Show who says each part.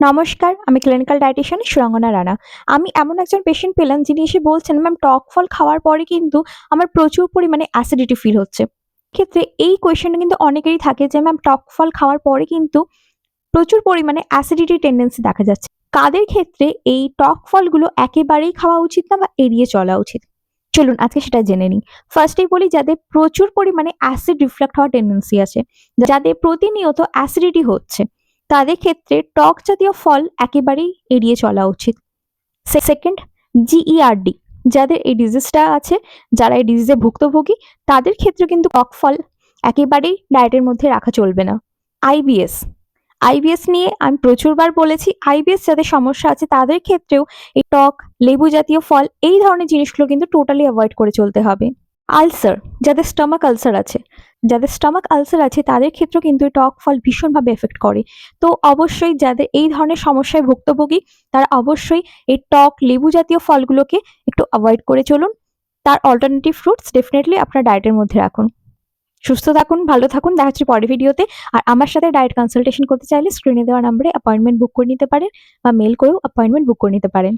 Speaker 1: নমস্কার, আমি clinical dietician সুরাঙ্গনা Rana. আমি এমন একজন পেশেন্ট পেলাম যিনি এসে বলছেন, ম্যাম টক ফল খাওয়ার পরে কিন্তু আমার প্রচুর পরিমাণে অ্যাসিডিটি ফিল হচ্ছে। ক্ষেত্রে এই কোয়েশ্চেনটা কিন্তু অনেকেরই থাকে যে ম্যাম টক ফল খাওয়ার পরে কিন্তু প্রচুর পরিমাণে অ্যাসিডিটি টেন্ডেন্সি দেখা যাচ্ছে। কাদের ক্ষেত্রে এই টক ফলগুলো একেবারেই খাওয়া উচিত না বা এড়িয়ে চলা উচিত? চলুন আজকে সেটা জেনে নিই। ফার্স্টেই বলি, যাদের প্রচুর পরিমাণে অ্যাসিড রিফ্লাক্ট হওয়ার টেন্ডেন্সি আছে, যাদের প্রতিনিয়ত অ্যাসিডিটি হচ্ছে, তাদের ক্ষেত্রে টক জাতীয় ফল একেবারেই এড়িয়ে চলা উচিত। সেকেন্ড, জিইআরডি, যাদের এই ডিজিজটা আছে, যারা এই ডিজিজে ভুক্তভোগী, তাদের ক্ষেত্রে কিন্তু টক ফল একেবারেই ডায়েটের মধ্যে রাখা চলবে না। আইবিএস, আইবিএস নিয়ে আমি প্রচুরবার বলেছি, আইবিএস যাদের সমস্যা আছে তাদের ক্ষেত্রেও এই টক, লেবু জাতীয় ফল, এই ধরনের জিনিসগুলো কিন্তু টোটালি অ্যাভয়েড করে চলতে হবে। আলসার, যাদের স্টমাক আলসার আছে, তাদের ক্ষেত্রেও কিন্তু এই টক ফল ভীষণভাবে এফেক্ট করে। তো অবশ্যই যাদের এই ধরনের সমস্যায় ভুক্তভোগী, তারা অবশ্যই এই টক, লেবু জাতীয় ফলগুলোকে একটু অ্যাভয়েড করে চলুন। তার অল্টারনেটিভ ফ্রুটস ডেফিনেটলি আপনার ডায়েটের মধ্যে রাখুন। সুস্থ থাকুন, ভালো থাকুন, দেখা হচ্ছে পরের ভিডিওতে। আর আমার সাথে ডায়েট কনসালটেশন করতে চাইলে স্ক্রিনে দেওয়া নম্বরে অ্যাপয়েন্টমেন্ট বুক করে নিতে পারেন বা মেল করেও অ্যাপয়েন্টমেন্ট বুক করে নিতে পারেন।